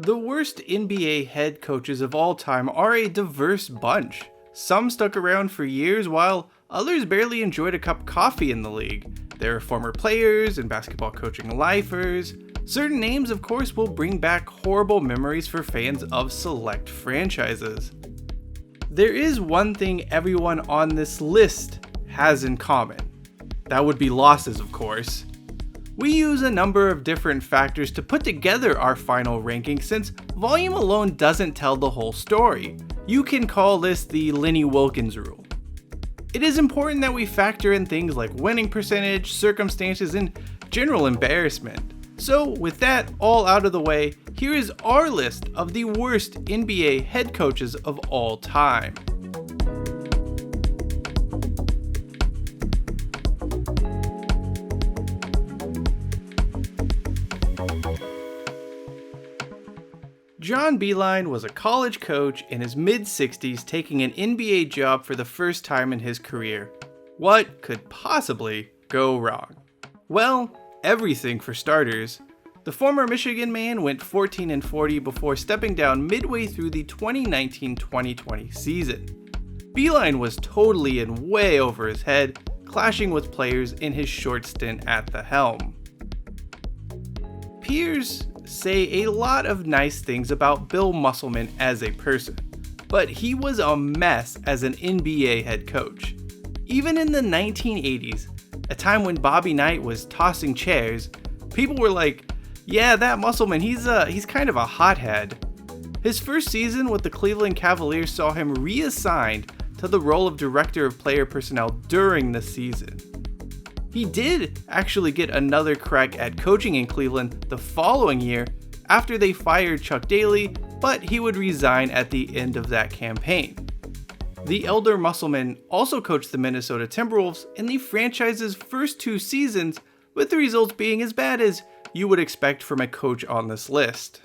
The worst NBA head coaches of all time are a diverse bunch. Some stuck around for years while others barely enjoyed a cup of coffee in the league. There are former players and basketball coaching lifers. Certain names, of course, will bring back horrible memories for fans of select franchises. There is one thing everyone on this list has in common. That would be losses, of course. We use a number of different factors to put together our final ranking since volume alone doesn't tell the whole story. You can call this the Lenny Wilkens rule. It is important that we factor in things like winning percentage, circumstances, and general embarrassment. So with that all out of the way, here is our list of the worst NBA head coaches of all time. John Beilein was a college coach in his mid-60s taking an NBA job for the first time in his career. What could possibly go wrong? Well, everything for starters. The former Michigan man went 14-40 before stepping down midway through the 2019-2020 season. Beilein was totally and way over his head, clashing with players in his short stint at the helm. Peers say a lot of nice things about Bill Musselman as a person, but he was a mess as an NBA head coach. Even in the 1980s, a time when Bobby Knight was tossing chairs, people were like, yeah, that Musselman, he's kind of a hothead. His first season with the Cleveland Cavaliers saw him reassigned to the role of director of player personnel during the season. He did actually get another crack at coaching in Cleveland the following year after they fired Chuck Daly, but he would resign at the end of that campaign. The elder Musselman also coached the Minnesota Timberwolves in the franchise's first 2 seasons, with the results being as bad as you would expect from a coach on this list.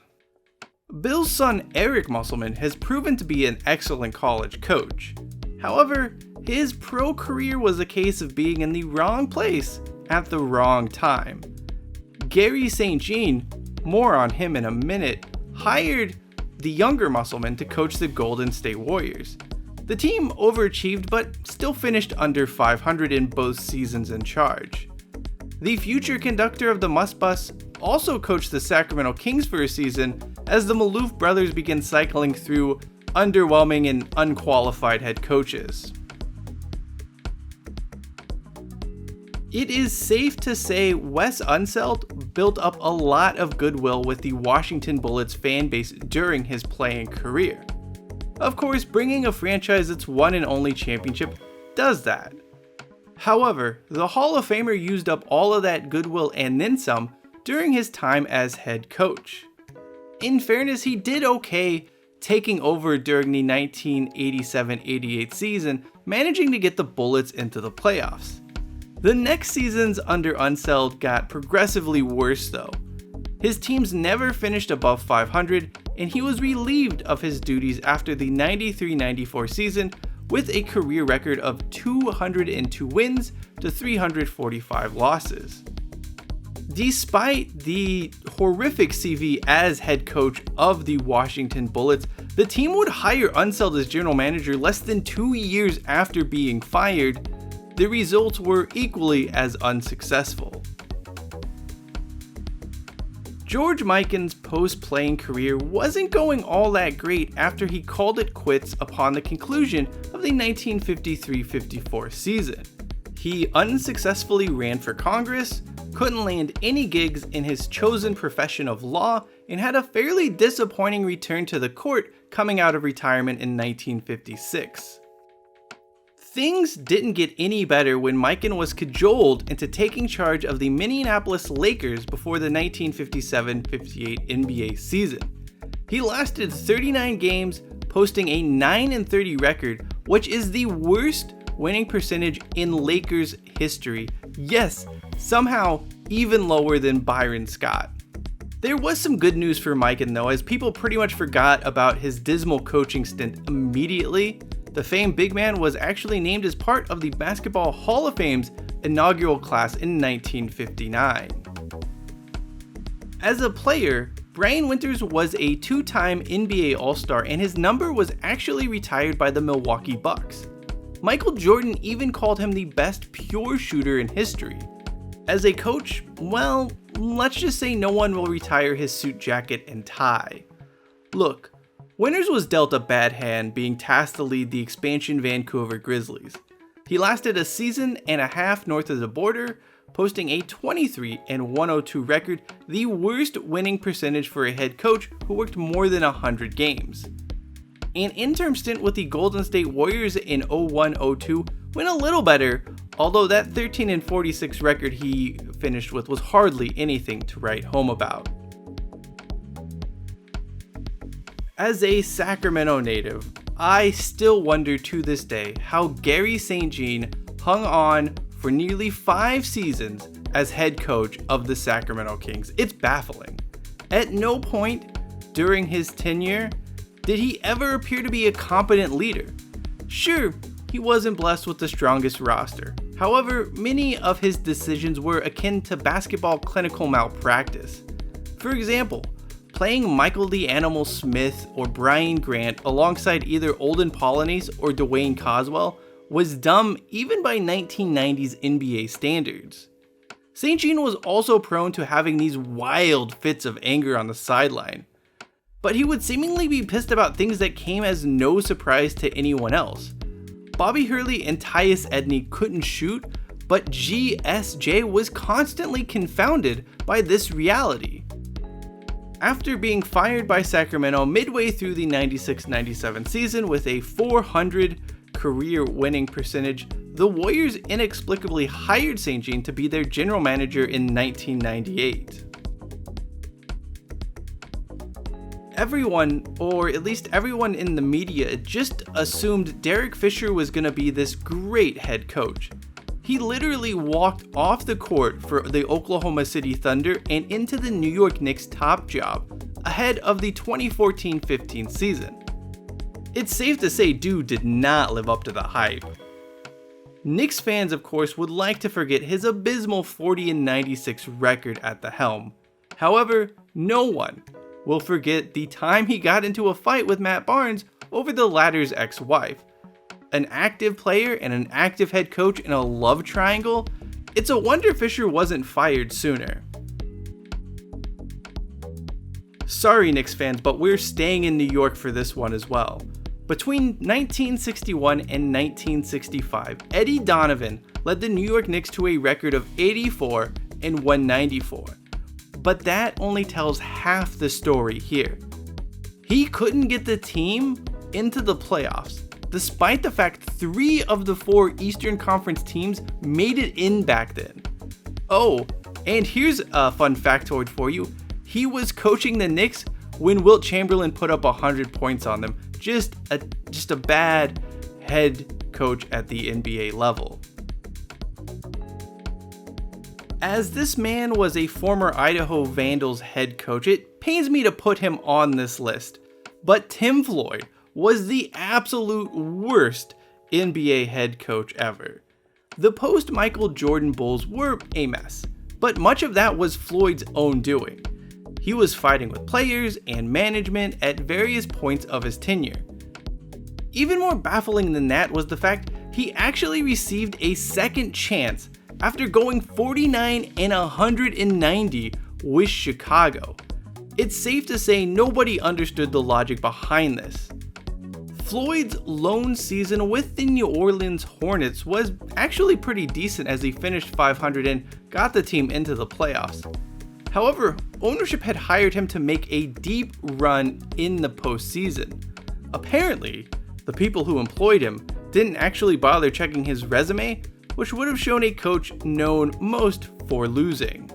Bill's son Eric Musselman has proven to be an excellent college coach. However, his pro career was a case of being in the wrong place at the wrong time. Gary St. Jean, more on him in a minute, hired the younger Musselman to coach the Golden State Warriors. The team overachieved but still finished under 500 in both seasons in charge. The future conductor of the Must Bus also coached the Sacramento Kings for a season as the Maloof brothers began cycling through underwhelming and unqualified head coaches. It is safe to say Wes Unseld built up a lot of goodwill with the Washington Bullets fan base during his playing career. Of course, bringing a franchise its one and only championship does that. However, the Hall of Famer used up all of that goodwill and then some during his time as head coach. In fairness, he did okay taking over during the 1987-88 season, managing to get the Bullets into the playoffs. The next seasons under Unseld got progressively worse though. His teams never finished above 500, and he was relieved of his duties after the 93-94 season with a career record of 202 wins to 345 losses. Despite the horrific CV as head coach of the Washington Bullets, the team would hire Unseld as general manager less than 2 years after being fired. The results were equally as unsuccessful. George Mikan's post-playing career wasn't going all that great after he called it quits upon the conclusion of the 1953-54 season. He unsuccessfully ran for Congress, couldn't land any gigs in his chosen profession of law, and had a fairly disappointing return to the court coming out of retirement in 1956. Things didn't get any better when Mikan was cajoled into taking charge of the Minneapolis Lakers before the 1957-58 NBA season. He lasted 39 games, posting a 9-30 record, which is the worst winning percentage in Lakers history. Yes, somehow even lower than Byron Scott. There was some good news for Mikan though, as people pretty much forgot about his dismal coaching stint immediately. The famed big man was actually named as part of the Basketball Hall of Fame's inaugural class in 1959. As a player, Brian Winters was a two-time NBA All-Star, and his number was actually retired by the Milwaukee Bucks. Michael Jordan even called him the best pure shooter in history. As a coach, well, let's just say no one will retire his suit jacket and tie. Look, Winters was dealt a bad hand being tasked to lead the expansion Vancouver Grizzlies. He lasted a season and a half north of the border, posting a 23-102 record, the worst winning percentage for a head coach who worked more than 100 games. An interim stint with the Golden State Warriors in 01-02 went a little better, although that 13-46 record he finished with was hardly anything to write home about. As a Sacramento native, I still wonder to this day how Garry St. Jean hung on for nearly 5 seasons as head coach of the Sacramento Kings. It's baffling. At no point during his tenure did he ever appear to be a competent leader. Sure, he wasn't blessed with the strongest roster. However, many of his decisions were akin to basketball clinical malpractice. For example, playing Michael the Animal Smith or Brian Grant alongside either Olden Polynice or Dwayne Coswell was dumb even by 1990s NBA standards. St. Jean was also prone to having these wild fits of anger on the sideline, but he would seemingly be pissed about things that came as no surprise to anyone else. Bobby Hurley and Tyus Edney couldn't shoot, but GSJ was constantly confounded by this reality. After being fired by Sacramento midway through the 96-97 season with a .400 career winning percentage, the Warriors inexplicably hired St. Jean to be their general manager in 1998. Everyone, or at least everyone in the media, just assumed Derek Fisher was going to be this great head coach. He literally walked off the court for the Oklahoma City Thunder and into the New York Knicks' top job, ahead of the 2014-15 season. It's safe to say dude did not live up to the hype. Knicks fans, of course, would like to forget his abysmal 40-96 record at the helm. However, no one will forget the time he got into a fight with Matt Barnes over the latter's ex-wife. An active player and an active head coach in a love triangle? It's a wonder Fisher wasn't fired sooner. Sorry Knicks fans, but we're staying in New York for this one as well. Between 1961 and 1965, Eddie Donovan led the New York Knicks to a record of 84-194. But that only tells half the story here. He couldn't get the team into the playoffs, despite the fact 3 of the 4 Eastern Conference teams made it in back then. Oh, and here's a fun factoid for you. He was coaching the Knicks when Wilt Chamberlain put up 100 points on them. Just a bad head coach at the NBA level. As this man was a former Idaho Vandals head coach, it pains me to put him on this list, but Tim Floyd was the absolute worst NBA head coach ever. The post-Michael Jordan Bulls were a mess, but much of that was Floyd's own doing. He was fighting with players and management at various points of his tenure. Even more baffling than that was the fact he actually received a second chance after going 49-190 with Chicago. It's safe to say nobody understood the logic behind this. Floyd's lone season with the New Orleans Hornets was actually pretty decent as he finished 500 and got the team into the playoffs. However, ownership had hired him to make a deep run in the postseason. Apparently, the people who employed him didn't actually bother checking his resume, which would have shown a coach known most for losing.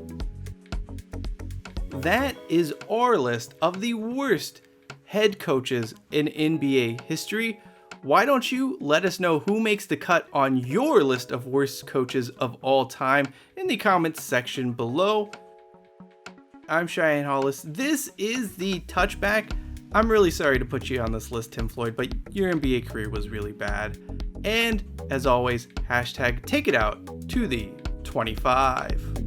That is our list of the worst head coaches in NBA history. Why don't you let us know who makes the cut on your list of worst coaches of all time in the comments section below. I'm Cheyenne Hollis. This is the Touchback. I'm really sorry to put you on this list, Tim Floyd, but your NBA career was really bad. And as always, hashtag take it out to the 25.